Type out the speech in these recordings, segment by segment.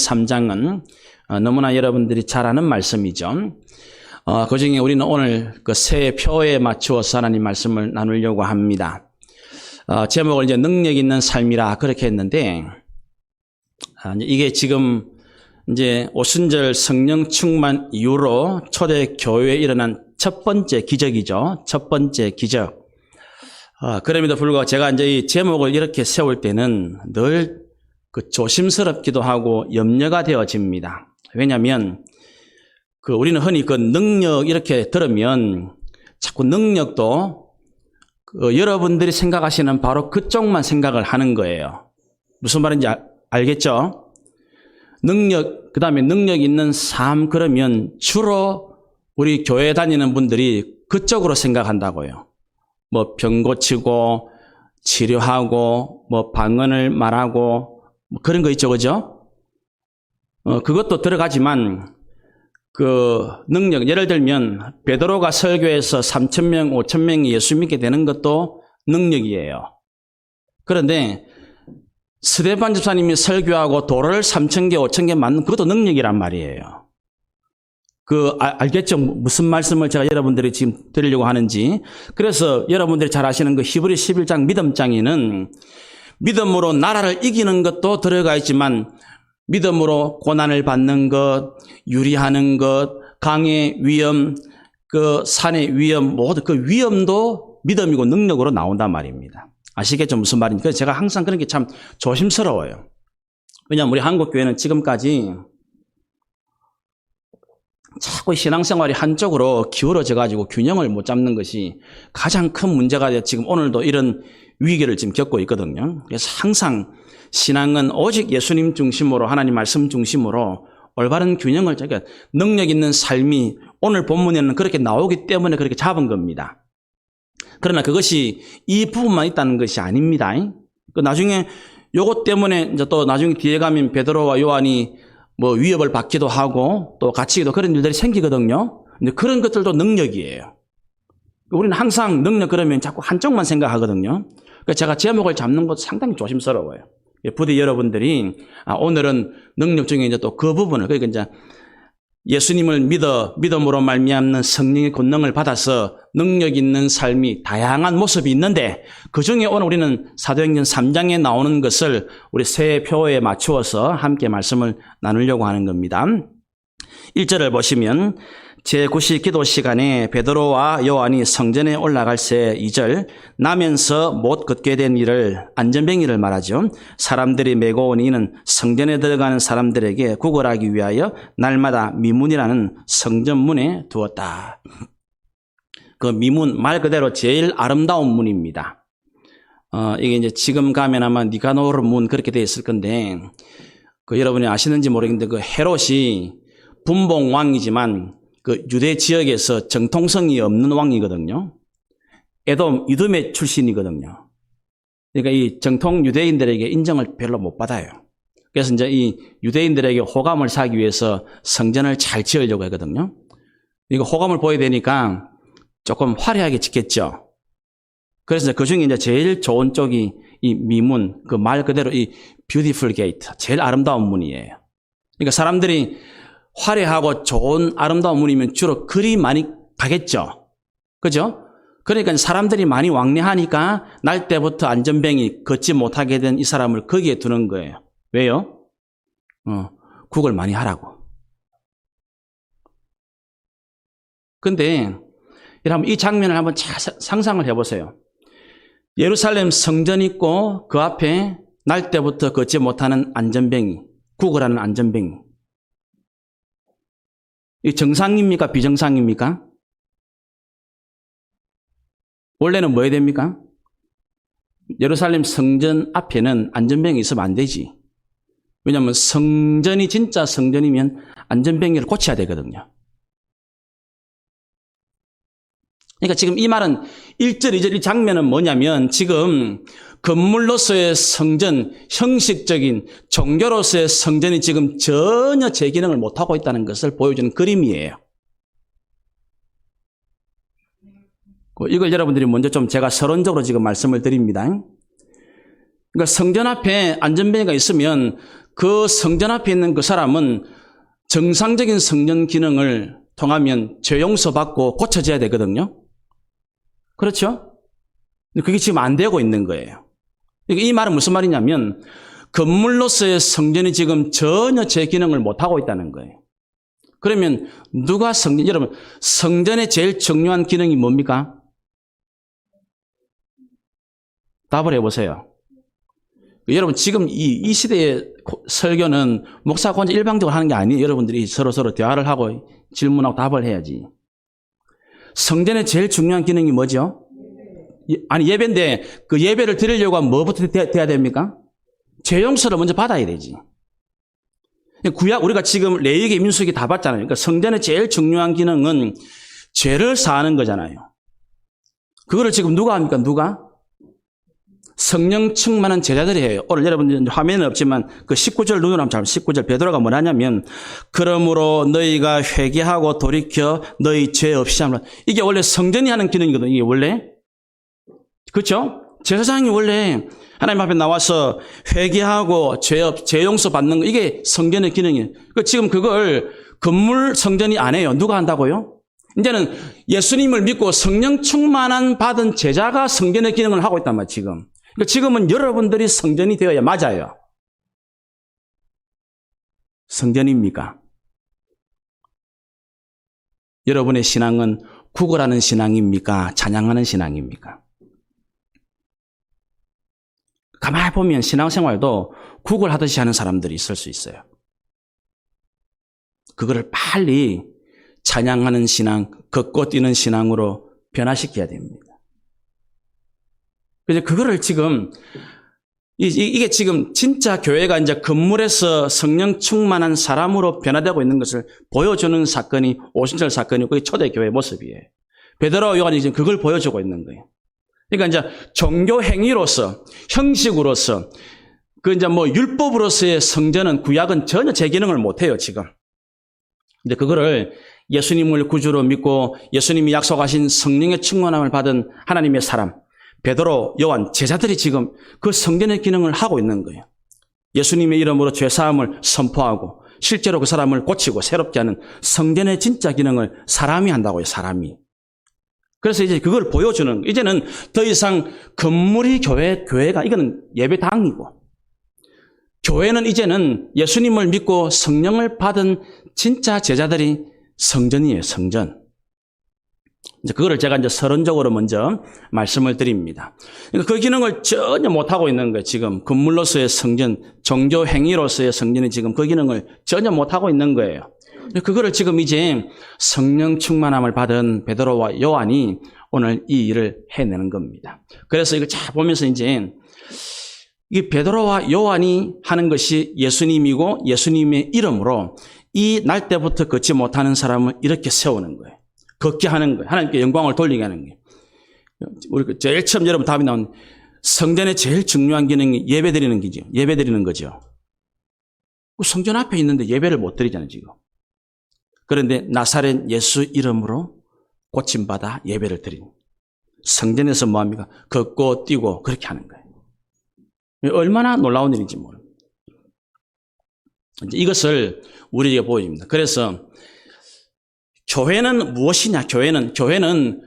3장은 너무나 여러분들이 잘 아는 말씀이죠. 그중에 우리는 오늘 그 새 표에 맞추어서 하나님 말씀을 나누려고 합니다. 제목을 이제 능력 있는 삶이라 그렇게 했는데, 이게 지금 이제 오순절 성령 충만 이후로 초대 교회에 일어난 첫 번째 기적이죠. 첫 번째 기적. 그럼에도 불구하고 제가 이제 이 제목을 이렇게 세울 때는 늘 그 조심스럽기도 하고 염려가 되어집니다. 왜냐하면 우리는 흔히 그 능력 이렇게 들으면 자꾸 능력도 여러분들이 생각하시는 바로 그쪽만 생각을 하는 거예요. 무슨 말인지 알겠죠? 능력, 그 다음에 능력 있는 삶 그러면 주로 우리 교회 다니는 분들이 그쪽으로 생각한다고요. 뭐 병 고치고 치료하고 뭐 방언을 말하고 뭐 그런 거 있죠, 그죠? 그것도 들어가지만 그 능력, 예를 들면 베드로가 설교해서 3,000명, 5,000명이 예수 믿게 되는 것도 능력이에요. 그런데 스데반 집사님이 설교하고 돌을 3,000개, 5,000개 맞는 그것도 능력이란 말이에요. 알겠죠? 무슨 말씀을 제가 여러분들이 지금 드리려고 하는지. 그래서 여러분들이 잘 아시는 그 히브리 11장 믿음장에는 믿음으로 나라를 이기는 것도 들어가 있지만 믿음으로 고난을 받는 것, 유리하는 것, 강의 위험, 그 산의 위험, 모든 그 위험도 믿음이고 능력으로 나온단 말입니다. 아시겠죠? 무슨 말인지. 그래서 제가 항상 그런 게 참 조심스러워요. 왜냐하면 우리 한국교회는 지금까지 자꾸 신앙생활이 한쪽으로 기울어져 가지고 균형을 못 잡는 것이 가장 큰 문제가 되어 지금 오늘도 이런 위기를 지금 겪고 있거든요. 그래서 항상 신앙은 오직 예수님 중심으로 하나님 말씀 중심으로 올바른 균형을 잡게 능력 있는 삶이 오늘 본문에는 그렇게 나오기 때문에 그렇게 잡은 겁니다. 그러나 그것이 이 부분만 있다는 것이 아닙니다. 나중에 요것 때문에 이제 또 나중에 뒤에 가면 베드로와 요한이 뭐 위협을 받기도 하고 또 갇히기도 그런 일들이 생기거든요. 근데 그런 것들도 능력이에요. 우리는 항상 능력 그러면 자꾸 한쪽만 생각하거든요. 그래서 제가 제목을 잡는 것도 상당히 조심스러워요. 부디 여러분들이 오늘은 능력 중에 이제 또 그 부분을 그러니까 이제 예수님을 믿음으로 말미암는 성령의 권능을 받아서 능력 있는 삶이 다양한 모습이 있는데 그중에 오늘 우리는 사도행전 3장에 나오는 것을 우리 새 표에 맞추어서 함께 말씀을 나누려고 하는 겁니다. 1절을 보시면 제9시 기도 시간에 베드로와 요한이 성전에 올라갈 새 2절 나면서 못 걷게 된 이를 안전뱅이를 말하죠. 사람들이 메고 온 이는 성전에 들어가는 사람들에게 구걸하기 위하여 날마다 미문이라는 성전문에 두었다. 그 미문 말 그대로 제일 아름다운 문입니다. 이게 이제 지금 가면 아마 니가노르 문 그렇게 되어 있을 건데 여러분이 아시는지 모르겠는데 그 헤롯이 분봉 왕이지만 그 유대 지역에서 정통성이 없는 왕이거든요. 이돔의 출신이거든요. 그러니까 이 정통 유대인들에게 인정을 별로 못 받아요. 그래서 이제 이 유대인들에게 호감을 사기 위해서 성전을 잘 지으려고 하거든요. 이거 호감을 보여야 되니까 조금 화려하게 짓겠죠. 그래서 그 중에 이제 제일 좋은 쪽이 이 미문, 그 말 그대로 이 beautiful gate, 제일 아름다운 문이에요. 그러니까 사람들이 화려하고 좋은 아름다운 문이면 주로 그리 많이 가겠죠. 그죠? 그러니까 사람들이 많이 왕래하니까 날 때부터 안전뱅이 걷지 못하게 된 이 사람을 거기에 두는 거예요. 왜요? 국을 많이 하라고. 근데 여러분 이 장면을 한번 잘 상상을 해보세요. 예루살렘 성전 있고 그 앞에 날 때부터 걷지 못하는 안전뱅이, 국을 하는 안전뱅이. 이 정상입니까? 비정상입니까? 원래는 뭐 해야 됩니까? 예루살렘 성전 앞에는 안전뱅이 있으면 안 되지. 왜냐하면 성전이 진짜 성전이면 안전뱅이를 고쳐야 되거든요. 그러니까 지금 이 말은 1절, 2절 이 장면은 뭐냐면 지금 건물로서의 성전, 형식적인 종교로서의 성전이 지금 전혀 제 기능을 못하고 있다는 것을 보여주는 그림이에요. 이걸 여러분들이 먼저 좀 제가 서론적으로 지금 말씀을 드립니다. 그러니까 성전 앞에 안전벨트가 있으면 그 성전 앞에 있는 그 사람은 정상적인 성전 기능을 통하면 죄 용서받고 고쳐져야 되거든요. 그렇죠? 그게 지금 안 되고 있는 거예요. 이 말은 무슨 말이냐면 건물로서의 성전이 지금 전혀 제 기능을 못하고 있다는 거예요. 그러면 누가 여러분, 성전의 제일 중요한 기능이 뭡니까? 답을 해보세요. 여러분, 지금 이 시대의 설교는 목사가 혼자 일방적으로 하는 게 아니에요. 여러분들이 서로 대화를 하고 질문하고 답을 해야지. 성전의 제일 중요한 기능이 뭐죠? 아니, 예배인데 그 예배를 드리려고 하면 뭐부터 돼야 됩니까? 죄 용서를 먼저 받아야 되지. 구약, 우리가 지금 레위기, 민수기 다 봤잖아요. 그러니까 성전의 제일 중요한 기능은 죄를 사하는 거잖아요. 그거를 지금 누가 합니까? 누가? 성령 충만한 제자들이 해요. 오늘 여러분들 화면은 없지만 그 19절 눈으로 한번 19절 베드로가 뭐냐면 그러므로 너희가 회개하고 돌이켜 너희 죄 없이 하면 이게 원래 성전이 하는 기능이거든요. 이게 원래. 그렇죠? 제사장이 원래 하나님 앞에 나와서 회개하고 죄 용서 받는 거 이게 성전의 기능이에요. 지금 그걸 건물 성전이 안 해요. 누가 한다고요? 이제는 예수님을 믿고 성령 충만한 받은 제자가 성전의 기능을 하고 있단 말이에요. 지금. 그러니까 지금은 여러분들이 성전이 되어야 맞아요. 성전입니까? 여러분의 신앙은 구걸하는 신앙입니까? 찬양하는 신앙입니까? 가만히 보면 신앙생활도 구걸하듯이 하는 사람들이 있을 수 있어요. 그거를 빨리 찬양하는 신앙, 걷고 뛰는 신앙으로 변화시켜야 됩니다. 그래서 그거를 지금 이게 지금 진짜 교회가 이제 건물에서 성령 충만한 사람으로 변화되고 있는 것을 보여주는 사건이 오순절 사건이고 그게 초대교회의 모습이에요. 베드로와 요한이 지금 그걸 보여주고 있는 거예요. 그러니까 이제 종교 행위로서, 형식으로서, 그 이제 뭐 율법으로서의 성전은 구약은 전혀 제 기능을 못 해요, 지금. 근데 그거를 예수님을 구주로 믿고 예수님이 약속하신 성령의 충만함을 받은 하나님의 사람, 베드로, 요한, 제자들이 지금 그 성전의 기능을 하고 있는 거예요. 예수님의 이름으로 죄사함을 선포하고 실제로 그 사람을 고치고 새롭게 하는 성전의 진짜 기능을 사람이 한다고요, 사람이. 그래서 이제 그걸 보여주는, 이제는 더 이상 건물이 교회가, 이거는 예배당이고, 교회는 이제는 예수님을 믿고 성령을 받은 진짜 제자들이 성전이에요, 성전. 이제 그거를 제가 이제 서론적으로 먼저 말씀을 드립니다. 그러니까 그 기능을 전혀 못하고 있는 거예요, 지금. 건물로서의 성전, 종교 행위로서의 성전이 지금 그 기능을 전혀 못하고 있는 거예요. 그거를 지금 이제 성령 충만함을 받은 베드로와 요한이 오늘 이 일을 해내는 겁니다. 그래서 이걸 쫙 보면서 이제 이 베드로와 요한이 하는 것이 예수님이고 예수님의 이름으로 이 날 때부터 걷지 못하는 사람을 이렇게 세우는 거예요. 걷게 하는 거예요. 하나님께 영광을 돌리게 하는 거예요. 우리 제일 처음 여러분 답이 나온 성전의 제일 중요한 기능이 예배드리는 거죠. 예배드리는 거죠. 성전 앞에 있는데 예배를 못 드리잖아요, 지금. 그런데 나사렛 예수 이름으로 고침받아 예배를 드린 성전에서 뭐합니까? 걷고 뛰고 그렇게 하는 거예요. 얼마나 놀라운 일인지 모릅니다. 이것을 우리에게 보여줍니다. 그래서 교회는 무엇이냐? 교회는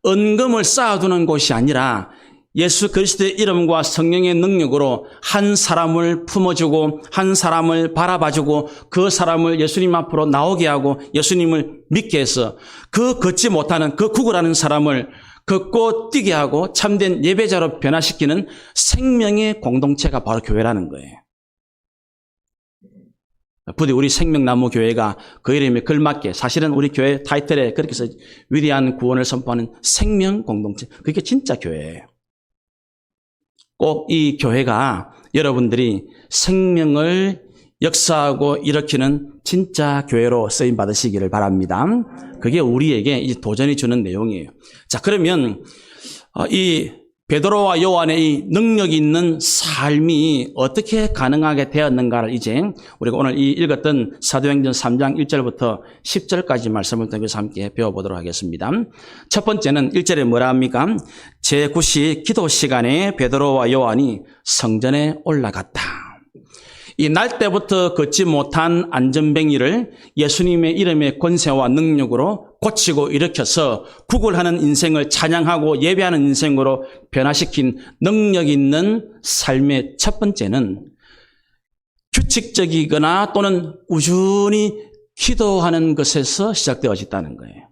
은금을 쌓아두는 곳이 아니라 예수 그리스도의 이름과 성령의 능력으로 한 사람을 품어주고 한 사람을 바라봐주고 그 사람을 예수님 앞으로 나오게 하고 예수님을 믿게 해서 그 걷지 못하는 그 구걸하는 사람을 걷고 뛰게 하고 참된 예배자로 변화시키는 생명의 공동체가 바로 교회라는 거예요. 부디 우리 생명나무 교회가 그 이름에 걸맞게 사실은 우리 교회 타이틀에 그렇게 해서 위대한 구원을 선포하는 생명 공동체, 그게 진짜 교회예요. 꼭 이 교회가 여러분들이 생명을 역사하고 일으키는 진짜 교회로 쓰임 받으시기를 바랍니다. 그게 우리에게 이제 도전이 주는 내용이에요. 자, 그러면 이 베드로와 요한의 이 능력 있는 삶이 어떻게 가능하게 되었는가를 이제 우리가 오늘 이 읽었던 사도행전 3장 1절부터 10절까지 말씀을 통해서 함께 배워보도록 하겠습니다. 첫 번째는 1절에 뭐라 합니까? 제9시 기도 시간에 베드로와 요한이 성전에 올라갔다. 이 날 때부터 걷지 못한 안전뱅이를 예수님의 이름의 권세와 능력으로 고치고 일으켜서 구걸하는 인생을 찬양하고 예배하는 인생으로 변화시킨 능력 있는 삶의 첫 번째는 규칙적이거나 또는 꾸준히 기도하는 것에서 시작되어졌다는 거예요.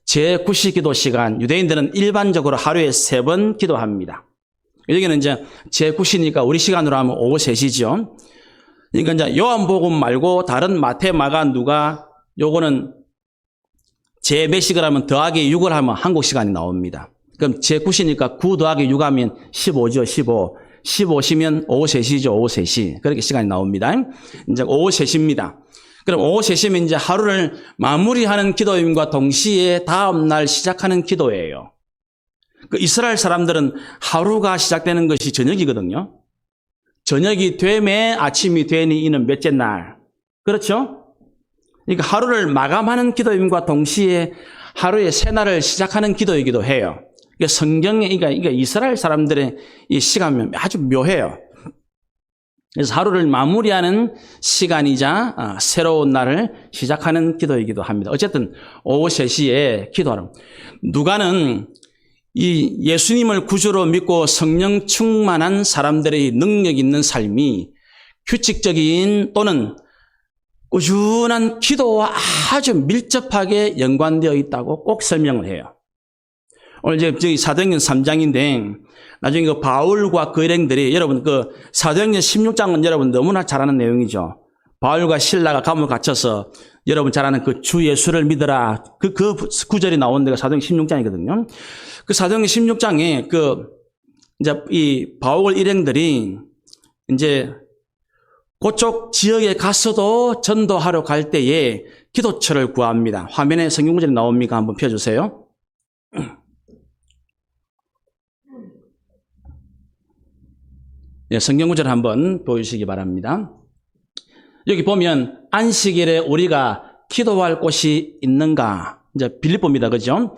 제9시 기도 시간, 유대인들은 일반적으로 하루에 3번 기도합니다. 여기는 이제 제9시니까 우리 시간으로 하면 오후 3시죠. 그러니까 이제 요한복음 말고 다른 마태, 마가, 누가 요거는 제 몇식을 하면 더하기 6을 하면 한국 시간이 나옵니다. 그럼 제9시니까 9 더하기 6 하면 15죠, 15. 15시면 오후 3시죠, 오후 3시. 그렇게 시간이 나옵니다. 이제 오후 3시입니다. 그럼 오후 3시면 이제 하루를 마무리하는 기도임과 동시에 다음날 시작하는 기도예요. 그 이스라엘 사람들은 하루가 시작되는 것이 저녁이거든요. 저녁이 되매 아침이 되니 이는 몇째 날. 그렇죠? 그러니까 하루를 마감하는 기도임과 동시에 하루의 새날을 시작하는 기도이기도 해요. 그러니까 성경에, 그러니까 이스라엘 사람들의 이 시간이 아주 묘해요. 그래서 하루를 마무리하는 시간이자 새로운 날을 시작하는 기도이기도 합니다. 어쨌든 오후 3시에 기도하는. 누가는 이 예수님을 구주로 믿고 성령 충만한 사람들의 능력 있는 삶이 규칙적인 또는 꾸준한 기도와 아주 밀접하게 연관되어 있다고 꼭 설명을 해요. 오늘 이제 사도행전 3장인데 나중에 그 바울과 그 일행들이 여러분 그 사도행전 16장은 여러분 너무나 잘 아는 내용이죠. 바울과 실라가 감옥에 갇혀서 여러분 잘 아는 그 주 예수를 믿으라. 그 구절이 나온 데가 사도행전 16장이거든요. 그 사도행전 16장에 이제 이 바울 일행들이 이제 그쪽 지역에 가서도 전도하러 갈 때에 기도처를 구합니다. 화면에 성경 구절이 나옵니까? 한번 펴주세요. 네, 성경 구절 한번 보여주시기 바랍니다. 여기 보면 안식일에 우리가 기도할 곳이 있는가? 이제 빌립보입니다. 그죠?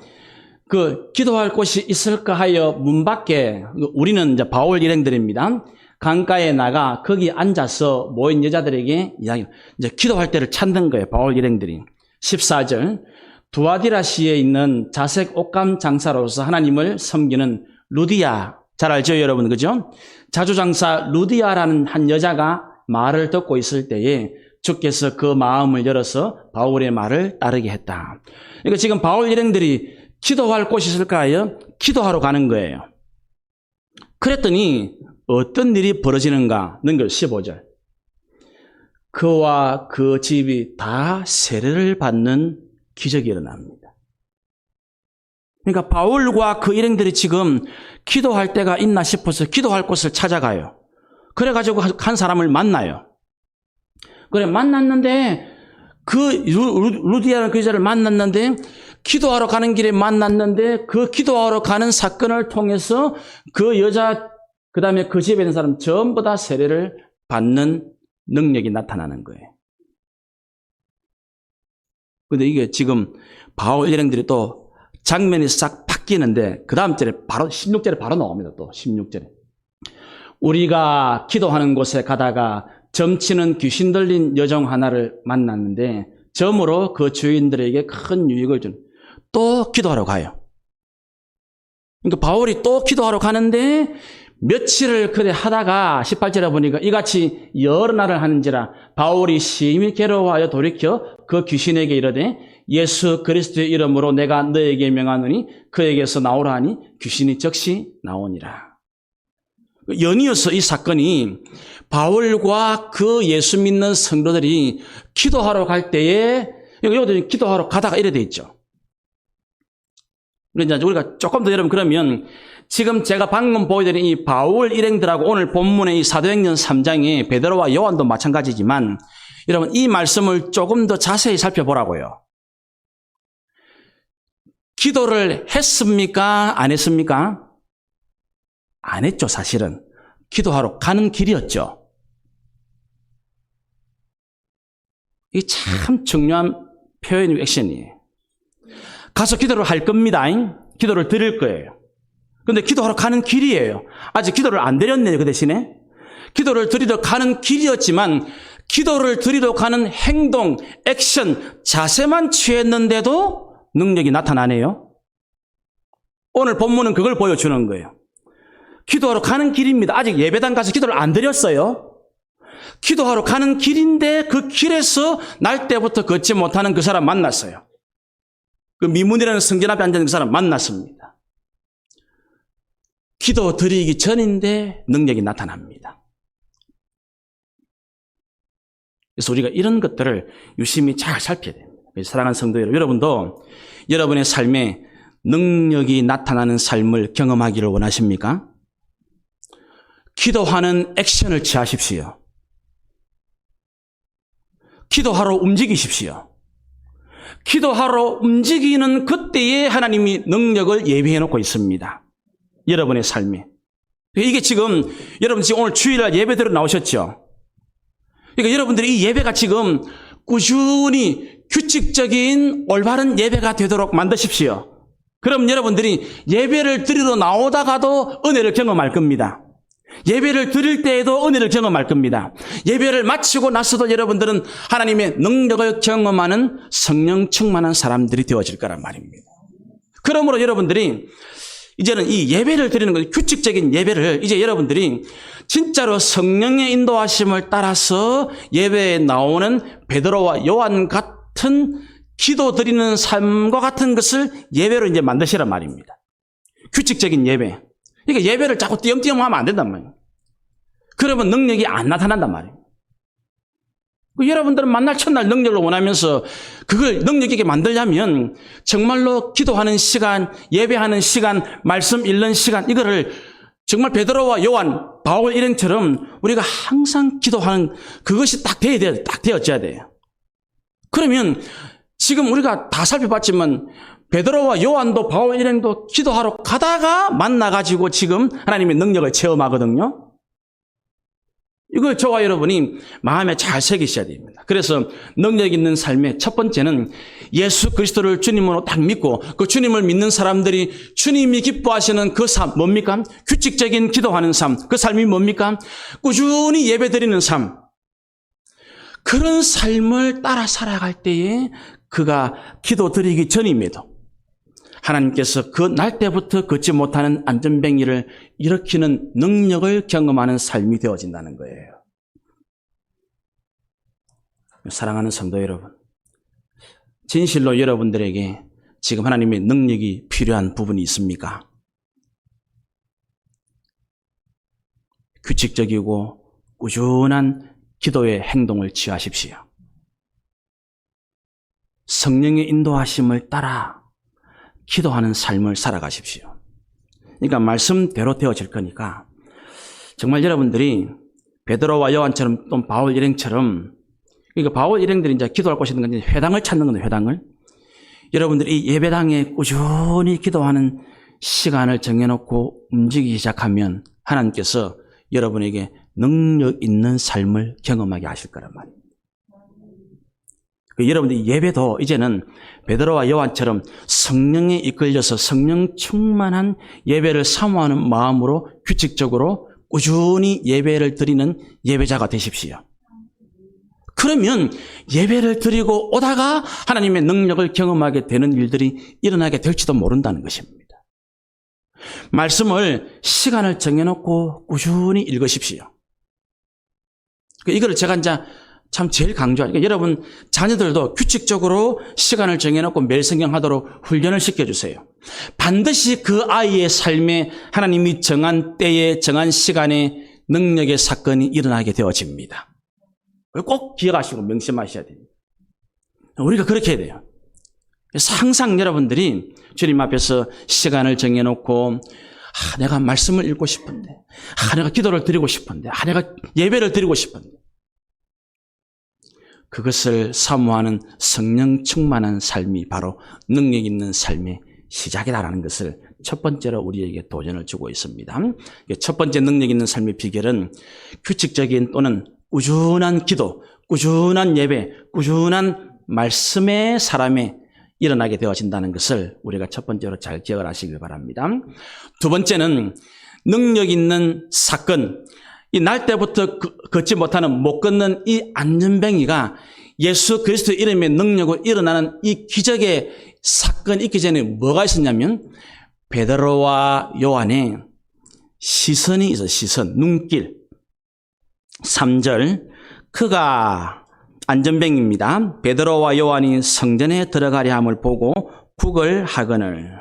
그 기도할 곳이 있을까 하여 문 밖에 우리는 이제 바울 일행들입니다. 강가에 나가 거기 앉아서 모인 여자들에게 이제 기도할 때를 찾는 거예요. 바울 일행들이. 14절. 두아디라시에 있는 자색 옷감 장사로서 하나님을 섬기는 루디아. 잘 알죠, 여러분? 그죠? 자주장사 루디아라는 한 여자가 말을 듣고 있을 때에 주께서 그 마음을 열어서 바울의 말을 따르게 했다. 그러니까 지금 바울 일행들이 기도할 곳이 있을까요? 기도하러 가는 거예요. 그랬더니 어떤 일이 벌어지는가? 넘겨 15절. 그와 그 집이 다 세례를 받는 기적이 일어납니다. 그러니까 바울과 그 일행들이 지금 기도할 때가 있나 싶어서 기도할 곳을 찾아가요. 그래가지고 한 사람을 만나요. 그래, 만났는데, 루디아라는 그 여자를 만났는데, 기도하러 가는 길에 만났는데, 그 기도하러 가는 사건을 통해서 그 여자, 그 다음에 그 집에 있는 사람 전부 다 세례를 받는 능력이 나타나는 거예요. 근데 이게 지금 바울 일행들이 또 장면이 싹 바뀌는데, 그 다음 절에 바로, 16절에 바로 나옵니다. 또, 16절에. 우리가 기도하는 곳에 가다가 점치는 귀신 들린 여종 하나를 만났는데 점으로 그 주인들에게 큰 유익을 준. 또 기도하러 가요. 그러니까 바울이 또 기도하러 가는데 며칠을 그래 하다가 18절에 보니까 이같이 여러 날을 하는지라 바울이 심히 괴로워하여 돌이켜 그 귀신에게 이르되 예수 그리스도의 이름으로 내가 너에게 명하노니 그에게서 나오라 하니 귀신이 즉시 나오니라. 연이어서 이 사건이 바울과 그 예수 믿는 성도들이 기도하러 갈 때에 여기도 기도하러 가다가 이래 돼 있죠. 그러니까 우리가 조금 더 여러분 그러면 지금 제가 방금 보여드린 이 바울 일행들하고 오늘 본문의 이 사도행전 3장의 베드로와 요한도 마찬가지지만 여러분 이 말씀을 조금 더 자세히 살펴보라고요. 기도를 했습니까? 안 했습니까? 안 했죠, 사실은. 기도하러 가는 길이었죠. 이게 참 중요한 표현이고 액션이에요. 가서 기도를 할 겁니다. 기도를 드릴 거예요. 근데 기도하러 가는 길이에요. 아직 기도를 안 드렸네요, 그 대신에. 기도를 드리러 가는 길이었지만 기도를 드리러 가는 행동, 액션, 자세만 취했는데도 능력이 나타나네요. 오늘 본문은 그걸 보여주는 거예요. 기도하러 가는 길입니다. 아직 예배당 가서 기도를 안 드렸어요. 기도하러 가는 길인데 그 길에서 날 때부터 걷지 못하는 그 사람 만났어요. 그 미문이라는 성전 앞에 앉아있는 그 사람 만났습니다. 기도 드리기 전인데 능력이 나타납니다. 그래서 우리가 이런 것들을 유심히 잘 살펴야 됩니다. 사랑하는 성도 여러분도 여러분의 삶에 능력이 나타나는 삶을 경험하기를 원하십니까? 기도하는 액션을 취하십시오. 기도하러 움직이십시오. 기도하러 움직이는 그때에 하나님이 능력을 예비해 놓고 있습니다. 여러분의 삶에. 이게 지금 여러분 지금 오늘 주일날 예배 들어 나오셨죠? 그러니까 여러분들이 이 예배가 지금 꾸준히 규칙적인 올바른 예배가 되도록 만드십시오. 그럼 여러분들이 예배를 드리러 나오다가도 은혜를 경험할 겁니다. 예배를 드릴 때에도 은혜를 경험할 겁니다. 예배를 마치고 나서도 여러분들은 하나님의 능력을 경험하는 성령 충만한 사람들이 되어질 거란 말입니다. 그러므로 여러분들이 이제는 이 예배를 드리는 것, 규칙적인 예배를 이제 여러분들이 진짜로 성령의 인도하심을 따라서 예배에 나오는 베드로와 요한 같은 기도 드리는 삶과 같은 것을 예배로 이제 만드시란 말입니다. 규칙적인 예배. 그러니까 예배를 자꾸 띄엄띄엄 하면 안 된단 말이에요. 그러면 능력이 안 나타난단 말이에요. 여러분들은 만날 첫날 능력을 원하면서 그걸 능력 있게 만들려면 정말로 기도하는 시간, 예배하는 시간, 말씀 읽는 시간 이거를 정말 베드로와 요한, 바울 일행처럼 우리가 항상 기도하는 그것이 딱 돼야 돼요. 딱 되어져야 돼요. 그러면 지금 우리가 다 살펴봤지만 베드로와 요한도 바울 일행도 기도하러 가다가 만나가지고 지금 하나님의 능력을 체험하거든요. 이걸 저와 여러분이 마음에 잘 새기셔야 됩니다. 그래서 능력 있는 삶의 첫 번째는 예수 그리스도를 주님으로 딱 믿고 그 주님을 믿는 사람들이 주님이 기뻐하시는 그 삶 뭡니까? 규칙적인 기도하는 삶. 그 삶이 뭡니까? 꾸준히 예배드리는 삶. 그런 삶을 따라 살아갈 때에 그가 기도 드리기 전임에도 하나님께서 그 날 때부터 걷지 못하는 안전뱅이를 일으키는 능력을 경험하는 삶이 되어진다는 거예요. 사랑하는 성도 여러분, 진실로 여러분들에게 지금 하나님의 능력이 필요한 부분이 있습니까? 규칙적이고 꾸준한 기도의 행동을 취하십시오. 성령의 인도하심을 따라 기도하는 삶을 살아가십시오. 그러니까 말씀대로 되어질 거니까 정말 여러분들이 베드로와 요한처럼 또 바울 일행처럼 그러니까 바울 일행들이 이제 기도할 곳이 있는 건데 회당을 찾는 건데 회당을 여러분들이 이 예배당에 꾸준히 기도하는 시간을 정해놓고 움직이기 시작하면 하나님께서 여러분에게 능력 있는 삶을 경험하게 하실 거란 말입니다. 여러분들 예배도 이제는 베드로와 요한처럼 성령에 이끌려서 성령 충만한 예배를 사모하는 마음으로 규칙적으로 꾸준히 예배를 드리는 예배자가 되십시오. 그러면 예배를 드리고 오다가 하나님의 능력을 경험하게 되는 일들이 일어나게 될지도 모른다는 것입니다. 말씀을 시간을 정해놓고 꾸준히 읽으십시오. 이거를 제가 이제 참 제일 강조하니까 여러분 자녀들도 규칙적으로 시간을 정해놓고 매일 성경하도록 훈련을 시켜주세요. 반드시 그 아이의 삶에 하나님이 정한 때에 정한 시간에 능력의 사건이 일어나게 되어집니다. 꼭 기억하시고 명심하셔야 됩니다. 우리가 그렇게 해야 돼요. 그래서 항상 여러분들이 주님 앞에서 시간을 정해놓고 내가 말씀을 읽고 싶은데 내가 기도를 드리고 싶은데 내가 예배를 드리고 싶은데 그것을 사모하는 성령 충만한 삶이 바로 능력 있는 삶의 시작이다라는 것을 첫 번째로 우리에게 도전을 주고 있습니다. 첫 번째 능력 있는 삶의 비결은 규칙적인 또는 꾸준한 기도, 꾸준한 예배, 꾸준한 말씀의 사람에 일어나게 되어진다는 것을 우리가 첫 번째로 잘 기억을 하시길 바랍니다. 두 번째는 능력 있는 사건, 이 날 때부터 걷지 못하는 못 걷는 이 안전뱅이가 예수 그리스도의 이름의 능력으로 일어나는 이 기적의 사건이 있기 전에 뭐가 있었냐면 베드로와 요한의 시선이 있어요. 시선, 눈길. 3절, 그가 안전뱅이입니다. 베드로와 요한이 성전에 들어가려 함을 보고 국을 하거늘.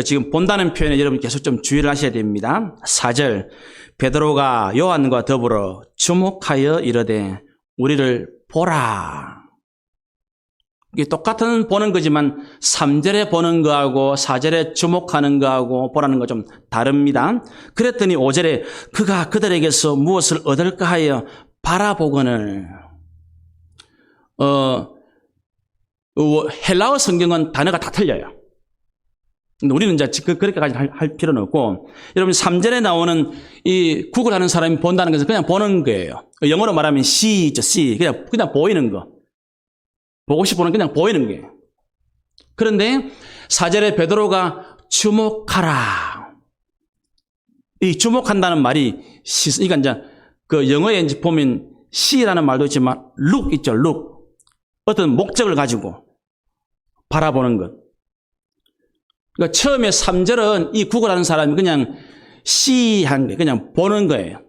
지금 본다는 표현에 여러분 계속 좀 주의를 하셔야 됩니다. 4절, 베드로가 요한과 더불어 주목하여 이르되 우리를 보라. 이게 똑같은 보는 거지만 3절에 보는 거하고 4절에 주목하는 거하고 보라는 거 좀 다릅니다. 그랬더니 5절에 그가 그들에게서 무엇을 얻을까 하여 바라보거늘. 헬라어 성경은 단어가 다 틀려요. 근데 우리는 이제 그렇게까지 할 필요는 없고, 여러분 3절에 나오는 이 국을 하는 사람이 본다는 것은 그냥 보는 거예요. 영어로 말하면 see죠, see. 그냥 보이는 거. 보고 싶으면 그냥 보이는 게. 그런데 4절에 베드로가 주목하라. 이 주목한다는 말이 그러니까 이제 그 영어에 이제 보면 see라는 말도 있지만 look 있죠, look. 어떤 목적을 가지고 바라보는 것. 그러니까 처음에 3절은 이 국을 하는 사람이 그냥 시한 게 그냥 보는 거예요.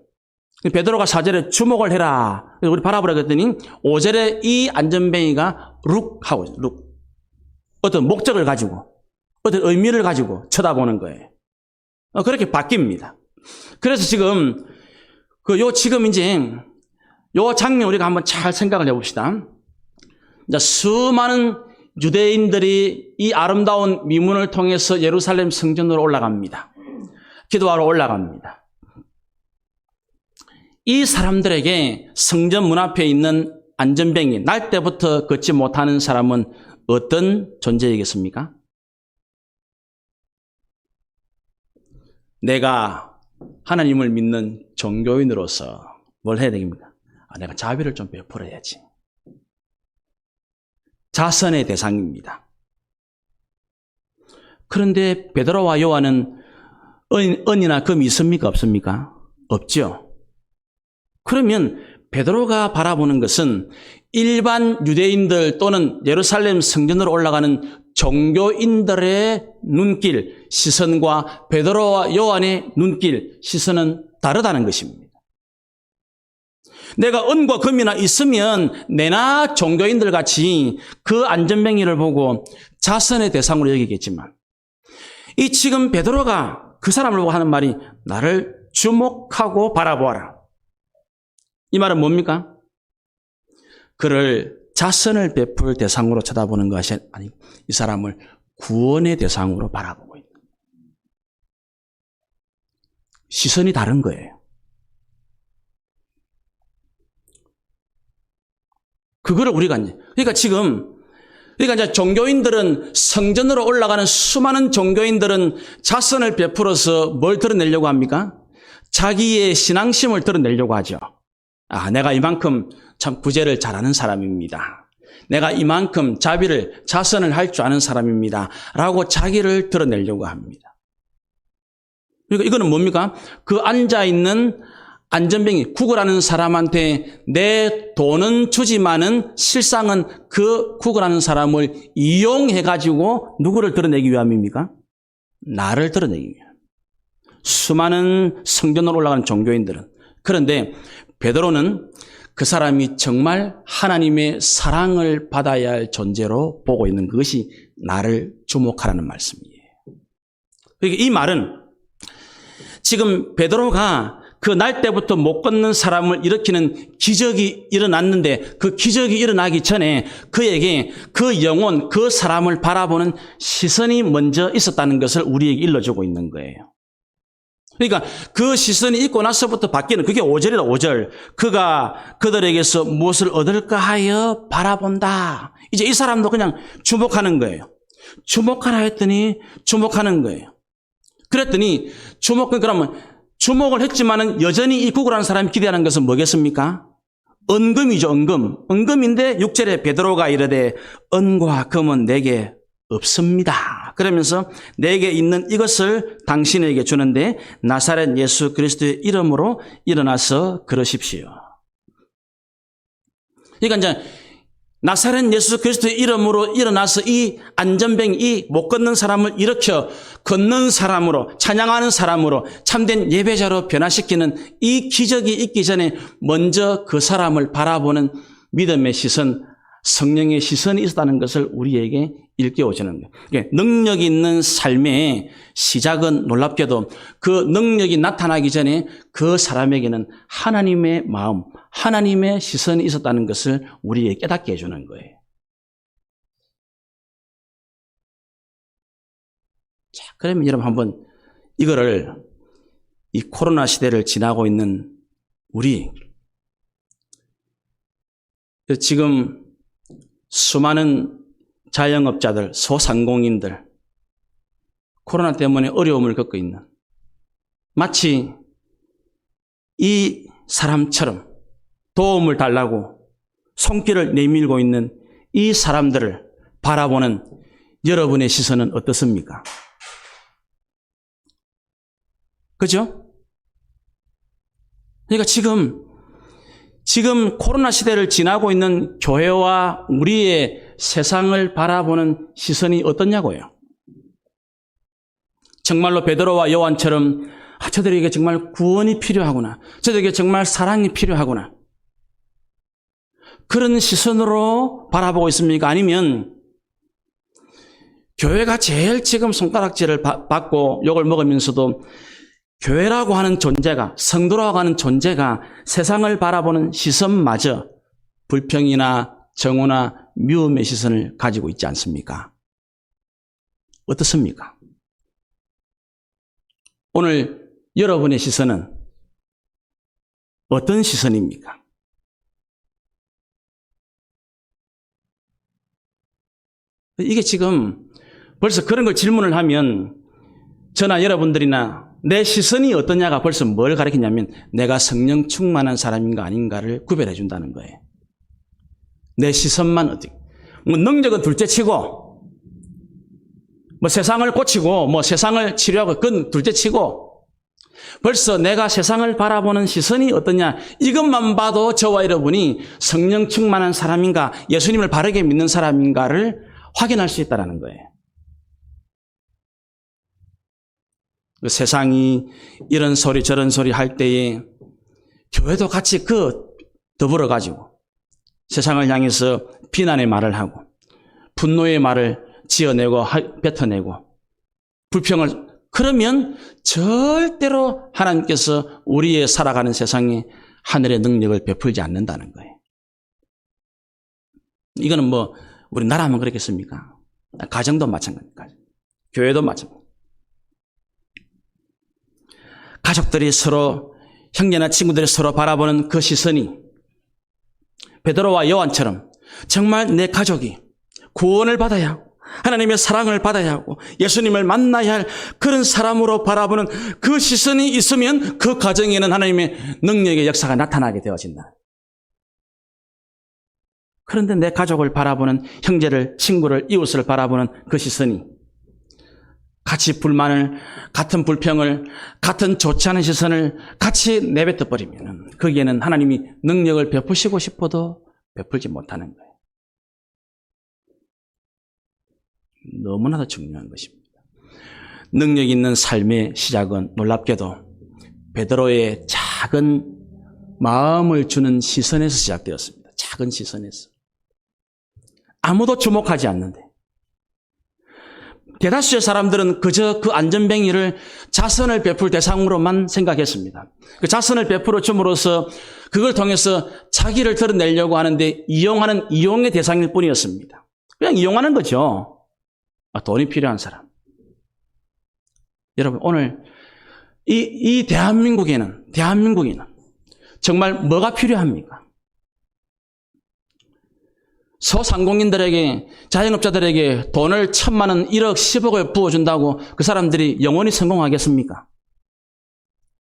베드로가 4절에 주목을 해라. 그래서 우리 바라보라 그랬더니 5절에 이 안전뱅이가 룩하고 룩. 어떤 목적을 가지고 어떤 의미를 가지고 쳐다보는 거예요. 그렇게 바뀝니다. 그래서 지금 지금 이제 요 장면 우리가 한번 잘 생각을 해봅시다. 이제 수많은 유대인들이 이 아름다운 미문을 통해서 예루살렘 성전으로 올라갑니다. 기도하러 올라갑니다. 이 사람들에게 성전 문 앞에 있는 안전뱅이, 날 때부터 걷지 못하는 사람은 어떤 존재이겠습니까? 내가 하나님을 믿는 종교인으로서 뭘 해야 됩니까? 내가 자비를 좀 베풀어야지. 자선의 대상입니다. 그런데 베드로와 요한은 은이나 금이 있습니까? 없습니까? 없죠. 그러면 베드로가 바라보는 것은 일반 유대인들 또는 예루살렘 성전으로 올라가는 종교인들의 눈길, 시선과 베드로와 요한의 눈길, 시선은 다르다는 것입니다. 내가 은과 금이나 있으면 내나 종교인들 같이 그 안전뱅이를 보고 자선의 대상으로 여기겠지만, 이 지금 베드로가 그 사람을 보고 하는 말이 나를 주목하고 바라보아라. 이 말은 뭡니까? 그를 자선을 베풀 대상으로 쳐다보는 것이 아니고 이 사람을 구원의 대상으로 바라보고 있는 거예요. 시선이 다른 거예요. 그거를 우리가 그러니까 이제 종교인들은 성전으로 올라가는 수많은 종교인들은 자선을 베풀어서 뭘 드러내려고 합니까? 자기의 신앙심을 드러내려고 하죠. 내가 이만큼 참 구제를 잘하는 사람입니다. 내가 이만큼 자선을 할 줄 아는 사람입니다. 라고 자기를 드러내려고 합니다. 그러니까 이거는 뭡니까? 그 앉아있는 안전뱅이, 국을 하는 사람한테 내 돈은 주지만은 실상은 그 국을 하는 사람을 이용해가지고 누구를 드러내기 위함입니까? 나를 드러내기 위함. 수많은 성전으로 올라가는 종교인들은. 그런데 베드로는 그 사람이 정말 하나님의 사랑을 받아야 할 존재로 보고 있는 그것이 나를 주목하라는 말씀이에요. 그러니까 이 말은 지금 베드로가 그 날 때부터 못 걷는 사람을 일으키는 기적이 일어났는데 그 기적이 일어나기 전에 그에게 그 영혼, 그 사람을 바라보는 시선이 먼저 있었다는 것을 우리에게 일러주고 있는 거예요. 그러니까 그 시선이 있고 나서부터 바뀌는 그게 5절이다. 5절. 그가 그들에게서 무엇을 얻을까 하여 바라본다. 이제 이 사람도 그냥 주목하는 거예요. 주목하라 했더니 주목하는 거예요. 그랬더니 그러면 주목을 했지만은 여전히 이 구걸하는 사람이 기대하는 것은 뭐겠습니까? 은금이죠, 은금. 은금인데 6절에 베드로가 이르되 은과 금은 내게 없습니다. 그러면서 내게 있는 이것을 당신에게 주는데 나사렛 예수 그리스도의 이름으로 일어나서 걸으십시오. 그러니까 이제 나사렛 예수 그리스도의 이름으로 일어나서 이 안전뱅이, 이 못 걷는 사람을 일으켜 걷는 사람으로, 찬양하는 사람으로, 참된 예배자로 변화시키는 이 기적이 있기 전에 먼저 그 사람을 바라보는 믿음의 시선, 성령의 시선이 있었다는 것을 우리에게 일깨워주는 거예요. 능력이 있는 삶의 시작은 놀랍게도 그 능력이 나타나기 전에 그 사람에게는 하나님의 마음, 하나님의 시선이 있었다는 것을 우리에게 깨닫게 해주는 거예요. 자, 그러면 여러분 한번 이거를 이 코로나 시대를 지나고 있는 우리 지금 수많은 자영업자들, 소상공인들 코로나 때문에 어려움을 겪고 있는 마치 이 사람처럼 도움을 달라고 손길을 내밀고 있는 이 사람들을 바라보는 여러분의 시선은 어떻습니까? 그죠? 그러니까 지금 코로나 시대를 지나고 있는 교회와 우리의 세상을 바라보는 시선이 어떻냐고요? 정말로 베드로와 요한처럼 저들에게 정말 구원이 필요하구나. 저들에게 정말 사랑이 필요하구나. 그런 시선으로 바라보고 있습니까? 아니면 교회가 제일 지금 손가락질을 받고 욕을 먹으면서도 교회라고 하는 존재가, 성도라고 하는 존재가 세상을 바라보는 시선마저 불평이나 정오나 미움의 시선을 가지고 있지 않습니까? 어떻습니까? 오늘 여러분의 시선은 어떤 시선입니까? 이게 지금 벌써 그런 걸 질문을 하면 저나 여러분들이나 내 시선이 어떠냐가 벌써 뭘 가리키냐면 내가 성령 충만한 사람인가 아닌가를 구별해 준다는 거예요. 내 시선만 어떻게, 뭐 능력은 둘째치고, 뭐 세상을 고치고, 뭐 세상을 치료하고, 그건 둘째치고, 벌써 내가 세상을 바라보는 시선이 어떠냐, 이것만 봐도 저와 여러분이 성령 충만한 사람인가, 예수님을 바르게 믿는 사람인가를 확인할 수 있다는 거예요. 세상이 이런 소리 저런 소리 할 때에 교회도 같이 더불어가지고 세상을 향해서 비난의 말을 하고 분노의 말을 지어내고 뱉어내고 불평을, 그러면 절대로 하나님께서 우리의 살아가는 세상에 하늘의 능력을 베풀지 않는다는 거예요. 이거는 뭐 우리나라만 그렇겠습니까? 가정도 마찬가지입니다. 교회도 마찬가지입니다. 가족들이 서로, 형제나 친구들이 서로 바라보는 그 시선이 베드로와 요한처럼 정말 내 가족이 구원을 받아야 하고 하나님의 사랑을 받아야 하고 예수님을 만나야 할 그런 사람으로 바라보는 그 시선이 있으면 그 가정에는 하나님의 능력의 역사가 나타나게 되어진다. 그런데 내 가족을 바라보는, 형제를, 친구를, 이웃을 바라보는 그 시선이 같이 불만을, 같은 불평을, 같은 좋지 않은 시선을 같이 내뱉어 버리면 거기에는 하나님이 능력을 베푸시고 싶어도 베풀지 못하는 거예요. 너무나도 중요한 것입니다. 능력 있는 삶의 시작은 놀랍게도 베드로의 작은 마음을 주는 시선에서 시작되었습니다. 작은 시선에서. 아무도 주목하지 않는데 대다수의 사람들은 그저 그 안전뱅이를 자선을 베풀 대상으로만 생각했습니다. 그 자선을 베풀어 줌으로써 그걸 통해서 자기를 드러내려고 하는데 이용하는 이용의 대상일 뿐이었습니다. 그냥 이용하는 거죠. 돈이 필요한 사람. 여러분, 오늘 이 대한민국에는 정말 뭐가 필요합니까? 소상공인들에게, 자영업자들에게 돈을 1,000만 원, 1억, 10억을 부어준다고 그 사람들이 영원히 성공하겠습니까?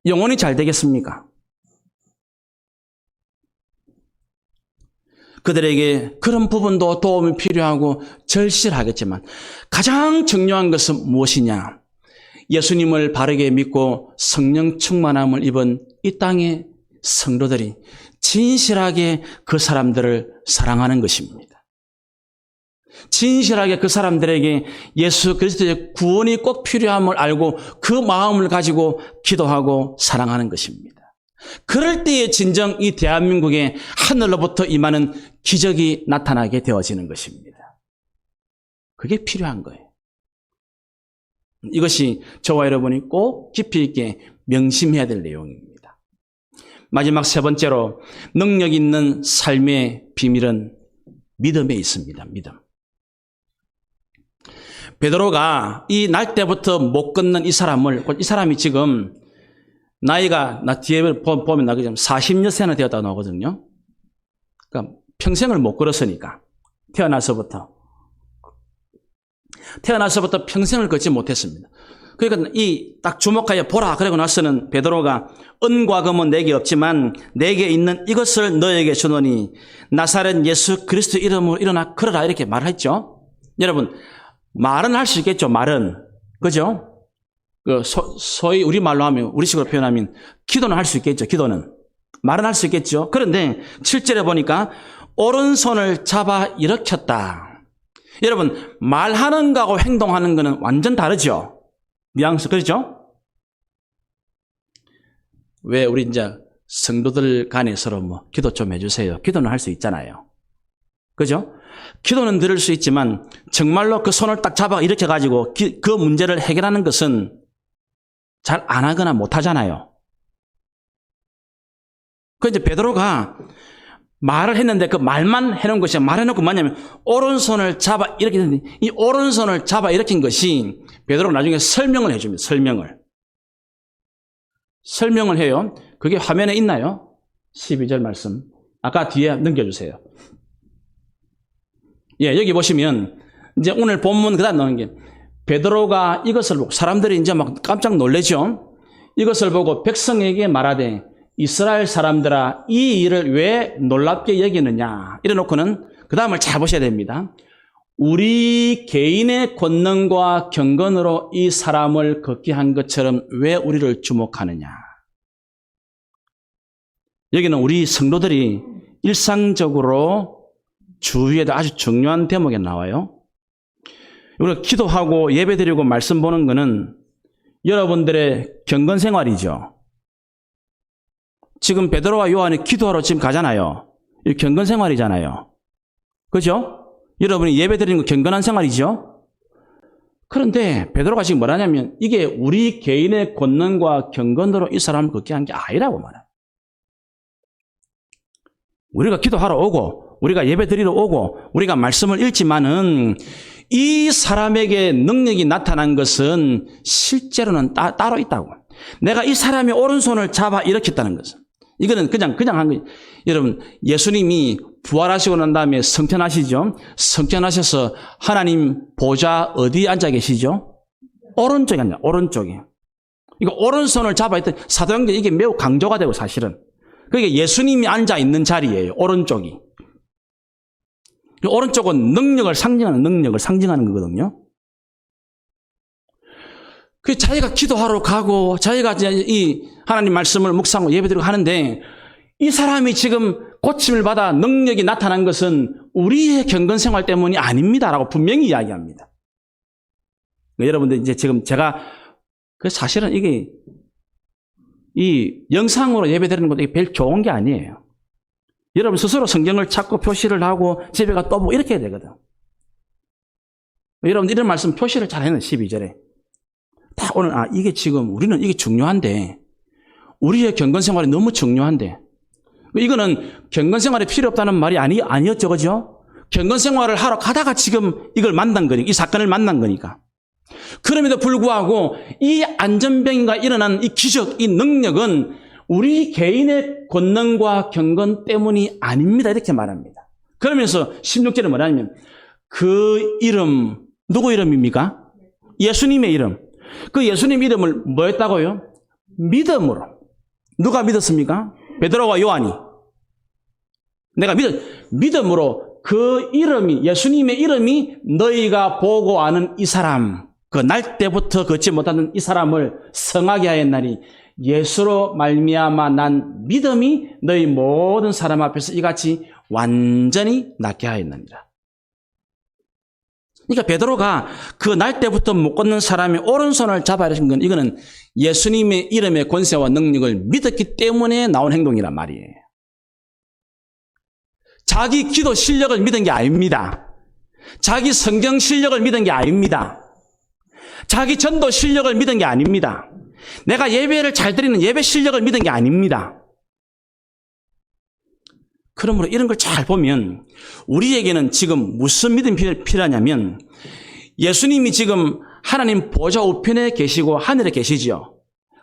영원히 잘 되겠습니까? 그들에게 그런 부분도 도움이 필요하고 절실하겠지만 가장 중요한 것은 무엇이냐? 예수님을 바르게 믿고 성령 충만함을 입은 이 땅의 성도들이 진실하게 그 사람들을 사랑하는 것입니다. 진실하게 그 사람들에게 예수 그리스도의 구원이 꼭 필요함을 알고 그 마음을 가지고 기도하고 사랑하는 것입니다. 그럴 때에 진정 이 대한민국에 하늘로부터 임하는 기적이 나타나게 되어지는 것입니다. 그게 필요한 거예요. 이것이 저와 여러분이 꼭 깊이 있게 명심해야 될 내용입니다. 마지막 세 번째로 능력 있는 삶의 비밀은 믿음에 있습니다. 믿음. 베드로가 이 날 때부터 못 걷는 이 사람이 지금 나이가 나 뒤에 보면 나게 40여 세나 되었다고 나오거든요. 그러니까 평생을 못 걸었으니까 태어나서부터 평생을 걷지 못했습니다. 그러니까 이 딱 주목하여 보라 그러고 나서는 베드로가 은과 금은 내게 없지만 내게 있는 이것을 너에게 주노니 나사렛 예수 그리스도 이름으로 일어나 걸어라 이렇게 말했죠. 여러분 말은 할 수 있겠죠. 말은 그죠? 소위 우리 말로 하면 우리식으로 표현하면 기도는 할 수 있겠죠. 기도는 말은 할 수 있겠죠. 그런데 7절에 보니까 오른손을 잡아 일으켰다. 여러분 말하는 거하고 행동하는 거는 완전 다르죠. 뉘앙스 그렇죠? 왜 우리 이제 성도들 간에 서로 뭐 기도 좀 해주세요. 기도는 할 수 있잖아요. 그죠? 기도는 들을 수 있지만 정말로 그 손을 딱 잡아 일으켜가지고 그 문제를 해결하는 것은 잘 안 하거나 못 하잖아요. 그 이제 베드로가 말을 했는데 그 말만 해놓은 것이 말해놓고 뭐냐면 오른손을 잡아 일으켰는데 이 오른손을 잡아 일으킨 것이 베드로가 나중에 설명을 해줍니다. 설명을 해요. 그게 화면에 있나요? 12절 말씀. 아까 뒤에 넘겨주세요. 예, 여기 보시면 이제 오늘 본문 그다음 나오는 게 베드로가 이것을 보고 사람들이 이제 막 깜짝 놀라죠. 이것을 보고 백성에게 말하되 이스라엘 사람들아 이 일을 왜 놀랍게 여기느냐 이래놓고는 그 다음을 잘 보셔야 됩니다. 우리 개인의 권능과 경건으로 이 사람을 걷게 한 것처럼 왜 우리를 주목하느냐. 여기는 우리 성도들이 일상적으로 주위에 아주 중요한 대목에 나와요. 우리가 기도하고 예배드리고 말씀 보는 것은 여러분들의 경건 생활이죠. 지금 베드로와 요한이 기도하러 지금 가잖아요. 이 경건 생활이잖아요. 그죠? 여러분이 예배드리는 거 경건한 생활이죠. 그런데 베드로가 지금 뭐라냐면 이게 우리 개인의 권능과 경건으로 이 사람을 걷게 한 게 아니라고 말해요. 우리가 기도하러 오고 우리가 예배드리러 오고 우리가 말씀을 읽지만은 이 사람에게 능력이 나타난 것은 실제로는 따로 있다고. 내가 이 사람의 오른손을 잡아 일으켰다는 것은 이거는 그냥 한 거예요. 여러분 예수님이 부활하시고 난 다음에 성천하시죠. 성천하셔서 하나님 보좌 어디에 앉아 계시죠? 오른쪽에 앉아. 오른쪽에. 이거 오른손을 잡아 있던 사도행전 이게 매우 강조가 되고 사실은 그게 예수님이 앉아 있는 자리예요. 오른쪽이. 오른쪽은 능력을 상징하는 거거든요. 그 자기가 기도하러 가고 자기가 이 하나님 말씀을 묵상하고 예배드리고 하는데 이 사람이 지금 고침을 받아 능력이 나타난 것은 우리의 경건 생활 때문이 아닙니다라고 분명히 이야기합니다. 여러분들 이제 지금 제가 그 사실은 이게 이 영상으로 예배드리는 것도 별 좋은 게 아니에요. 여러분 스스로 성경을 찾고 표시를 하고 집에 가 또 보고 이렇게 해야 되거든. 여러분 이런 말씀 표시를 잘 해는 12절에. 다 오늘 이게 지금 우리는 이게 중요한데 우리의 경건 생활이 너무 중요한데 이거는 경건 생활이 필요 없다는 말이 아니었죠. 그죠? 경건 생활을 하러 가다가 지금 이걸 만난 거니까 이 사건을 만난 거니까. 그럼에도 불구하고 이 안전병인가 일어난 이 기적, 이 능력은 우리 개인의 권능과 경건 때문이 아닙니다. 이렇게 말합니다. 그러면서 16절에 뭐냐면 그 이름, 누구 이름입니까? 예수님의 이름. 그 예수님 이름을 뭐 했다고요? 믿음으로. 누가 믿었습니까? 베드로와 요한이. 내가 믿음으로 그 이름이, 예수님의 이름이 너희가 보고 아는 이 사람, 그 날 때부터 걷지 못하는 이 사람을 성하게 하였나니 예수로 말미암아 난 믿음이 너희 모든 사람 앞에서 이같이 완전히 낫게 하였느니라. 그러니까 베드로가 그 날 때부터 못 걷는 사람의 오른손을 잡아야 하신 건 이거는 예수님의 이름의 권세와 능력을 믿었기 때문에 나온 행동이란 말이에요. 자기 기도 실력을 믿은 게 아닙니다. 자기 성경 실력을 믿은 게 아닙니다. 자기 전도 실력을 믿은 게 아닙니다. 내가 예배를 잘 드리는 예배 실력을 믿은 게 아닙니다. 그러므로 이런 걸 잘 보면 우리에게는 지금 무슨 믿음이 필요하냐면 예수님이 지금 하나님 보좌 우편에 계시고 하늘에 계시지요.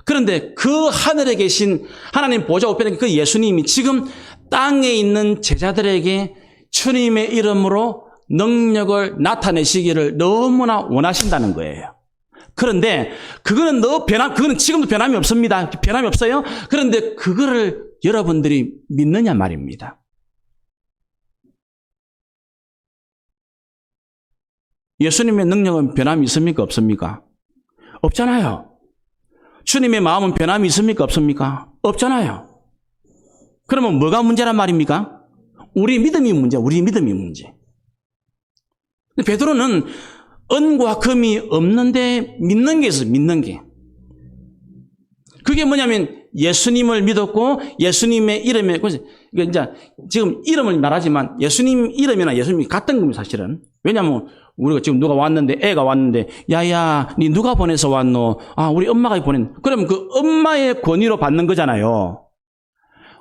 그런데 그 하늘에 계신 하나님 보좌 우편에 그 예수님이 지금 땅에 있는 제자들에게 주님의 이름으로 능력을 나타내시기를 너무나 원하신다는 거예요. 그런데 그거는 그거는 지금도 변함이 없습니다. 변함이 없어요. 그런데 그거를 여러분들이 믿느냐 말입니다. 예수님의 능력은 변함이 있습니까? 없습니까? 없잖아요. 주님의 마음은 변함이 있습니까? 없습니까? 없잖아요. 그러면 뭐가 문제란 말입니까? 우리 믿음이 문제, 우리 믿음이 문제. 베드로는 은과 금이 없는데 믿는 게 있어요, 믿는 게. 그게 뭐냐면 예수님을 믿었고 예수님의 이름에, 그러니까 이제 지금 이름을 말하지만 예수님 이름이나 예수님이 같은 겁니다, 사실은. 왜냐하면 우리가 지금 누가 왔는데, 애가 왔는데, 야야, 니 누가 보내서 왔노? 아, 우리 엄마가 보낸. 그러면 그 엄마의 권위로 받는 거잖아요.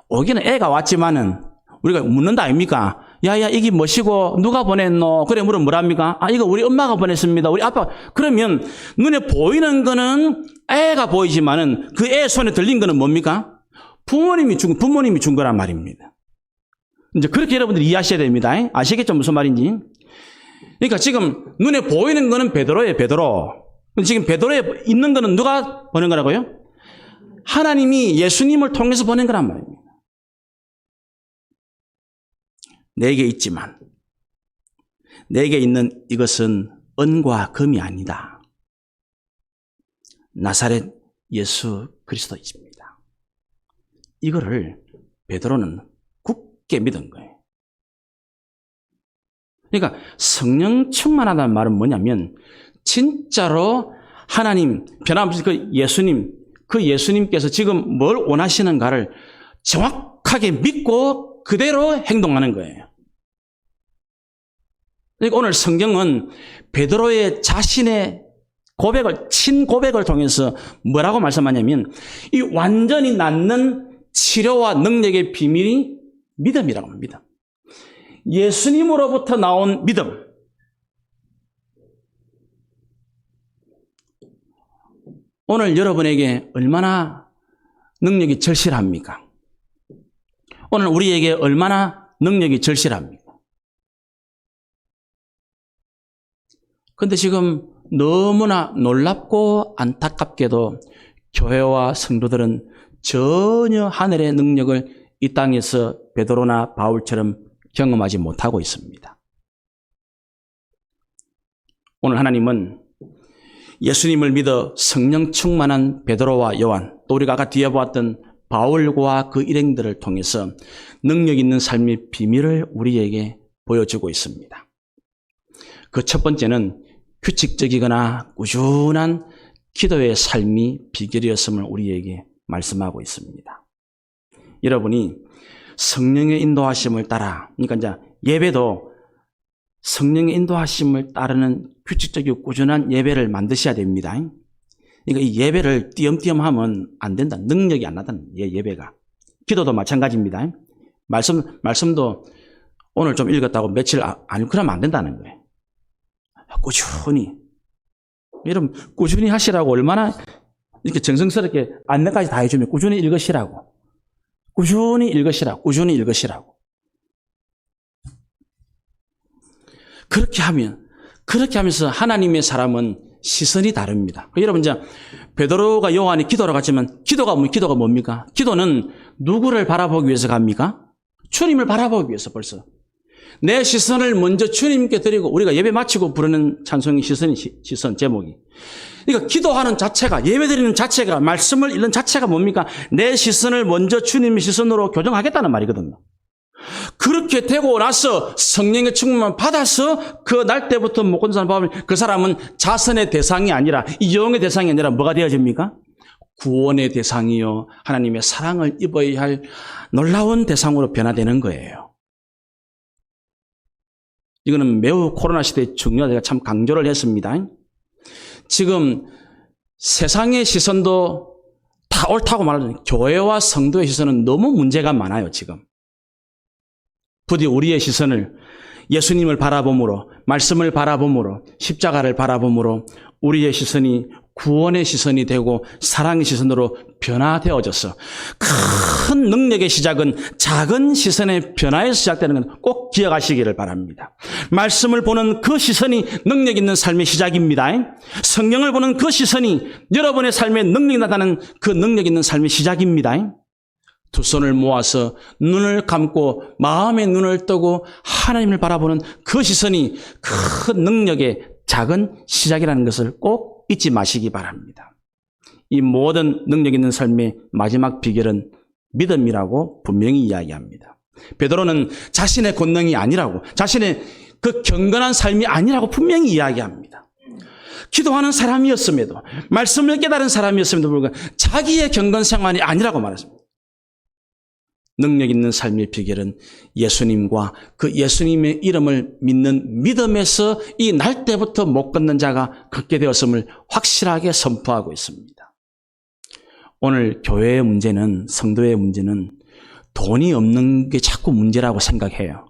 오기는 애가 왔지만은 우리가 묻는다 아닙니까? 야야, 이게 뭐시고 누가 보냈노? 그래 물으면 뭐랍니까? 아, 이거 우리 엄마가 보냈습니다. 우리 아빠. 그러면 눈에 보이는 거는 애가 보이지만은 그 애 손에 들린 거는 뭡니까? 부모님이 준 거란 말입니다. 이제 그렇게 여러분들이 이해하셔야 됩니다. 아시겠죠? 무슨 말인지? 그러니까 지금 눈에 보이는 거는 베드로예요, 베드로. 지금 베드로에 있는 거는 누가 보낸 거라고요? 하나님이 예수님을 통해서 보낸 거란 말입니다. 내게 있지만 내게 있는 이것은 은과 금이 아니다. 나사렛 예수 그리스도이십니다. 이거를 베드로는 굳게 믿은 거예요. 그러니까 성령 충만하다는 말은 뭐냐면 진짜로 하나님 변함없이 그 예수님께서 지금 뭘 원하시는가를 정확하게 믿고 그대로 행동하는 거예요. 그러니까 오늘 성경은 베드로의 자신의 친고백을 통해서 뭐라고 말씀하냐면 이 완전히 낫는 치료와 능력의 비밀이 믿음이라고 합니다. 예수님으로부터 나온 믿음. 오늘 여러분에게 얼마나 능력이 절실합니까? 오늘 우리에게 얼마나 능력이 절실합니까? 그런데 지금 너무나 놀랍고 안타깝게도 교회와 성도들은 전혀 하늘의 능력을 이 땅에서 베드로나 바울처럼 경험하지 못하고 있습니다. 오늘 하나님은 예수님을 믿어 성령 충만한 베드로와 요한, 또 우리가 아까 뒤에 보았던 바울과 그 일행들을 통해서 능력 있는 삶의 비밀을 우리에게 보여주고 있습니다. 그 첫 번째는 규칙적이거나 꾸준한 기도의 삶이 비결이었음을 우리에게 말씀하고 있습니다. 여러분이 성령의 인도하심을 따라, 그러니까 이제 예배도 성령의 인도하심을 따르는 규칙적이고 꾸준한 예배를 만드셔야 됩니다. 그러니까 이 예배를 띄엄띄엄 하면 안 된다. 능력이 안 나다는 예배가. 기도도 마찬가지입니다. 말씀도 오늘 좀 읽었다고 며칠 안 그러면 안 된다는 거예요. 꾸준히. 여러분 꾸준히 하시라고 얼마나 이렇게 정성스럽게 안내까지 다 해주면 꾸준히 읽으시라고. 꾸준히 읽으시라고. 꾸준히 읽으시라고. 그렇게 하면서 하나님의 사람은 시선이 다릅니다. 여러분, 이제 베드로가 요한이 기도하러 갔지만 기도가 뭡니까? 기도는 누구를 바라보기 위해서 갑니까? 주님을 바라보기 위해서 벌써. 내 시선을 먼저 주님께 드리고 우리가 예배 마치고 부르는 찬송의 시선 제목이. 그러니까 기도하는 자체가, 예배 드리는 자체가, 말씀을 읽는 자체가 뭡니까? 내 시선을 먼저 주님의 시선으로 교정하겠다는 말이거든요. 그렇게 되고 나서 성령의 충만을 받아서 그 날 때부터 못 걷는 사람 보면 그 사람은 자선의 대상이 아니라, 이용의 대상이 아니라 뭐가 되어집니까? 구원의 대상이요, 하나님의 사랑을 입어야 할 놀라운 대상으로 변화되는 거예요. 이거는 매우 코로나 시대에 중요하다. 제가 참 강조를 했습니다. 지금 세상의 시선도 다 옳다고 말하는 교회와 성도의 시선은 너무 문제가 많아요, 지금. 부디 우리의 시선을 예수님을 바라봄으로, 말씀을 바라봄으로, 십자가를 바라봄으로 우리의 시선이 구원의 시선이 되고 사랑의 시선으로 변화되어져서 큰 능력의 시작은 작은 시선의 변화에서 시작되는 건 꼭 기억하시기를 바랍니다. 말씀을 보는 그 시선이 능력 있는 삶의 시작입니다. 성경을 보는 그 시선이 여러분의 삶에 능력이 나타나는 그 능력 있는 삶의 시작입니다. 두 손을 모아서 눈을 감고 마음의 눈을 뜨고 하나님을 바라보는 그 시선이 큰 능력의 작은 시작이라는 것을 꼭 잊지 마시기 바랍니다. 이 모든 능력 있는 삶의 마지막 비결은 믿음이라고 분명히 이야기합니다. 베드로는 자신의 권능이 아니라고, 자신의 그 경건한 삶이 아니라고 분명히 이야기합니다. 기도하는 사람이었음에도, 말씀을 깨달은 사람이었음에도 불구하고 자기의 경건 생활이 아니라고 말했습니다. 능력 있는 삶의 비결은 예수님과 그 예수님의 이름을 믿는 믿음에서 이 날 때부터 못 걷는 자가 걷게 되었음을 확실하게 선포하고 있습니다. 오늘 교회의 문제는, 성도의 문제는 돈이 없는 게 자꾸 문제라고 생각해요.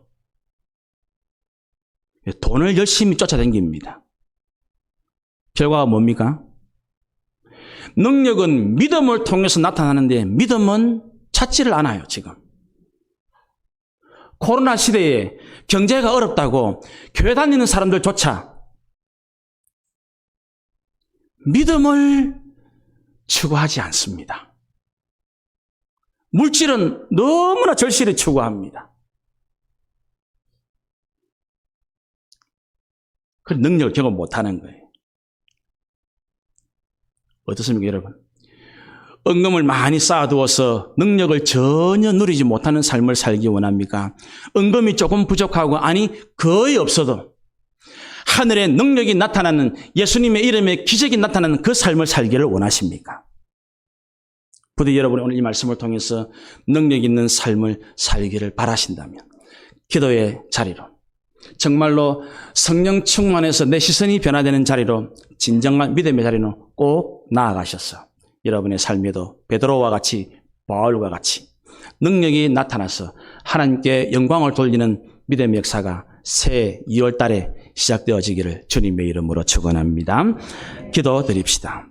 돈을 열심히 쫓아다닙니다. 결과가 뭡니까? 능력은 믿음을 통해서 나타나는데 믿음은 찾지를 않아요, 지금. 코로나 시대에 경제가 어렵다고 교회 다니는 사람들조차 믿음을 추구하지 않습니다. 물질은 너무나 절실히 추구합니다. 그 능력을 경험 못하는 거예요. 어떻습니까, 여러분? 은금을 많이 쌓아두어서 능력을 전혀 누리지 못하는 삶을 살기 원합니까? 은금이 조금 부족하고, 아니 거의 없어도 하늘의 능력이 나타나는, 예수님의 이름에 기적이 나타나는 그 삶을 살기를 원하십니까? 부디 여러분이 오늘 이 말씀을 통해서 능력 있는 삶을 살기를 바라신다면 기도의 자리로, 정말로 성령 충만해서 내 시선이 변화되는 자리로, 진정한 믿음의 자리로 꼭 나아가셔서 여러분의 삶에도 베드로와 같이, 바울과 같이 능력이 나타나서 하나님께 영광을 돌리는 믿음의 역사가 새 2월 달에 시작되어지기를 주님의 이름으로 축원합니다. 기도드립시다.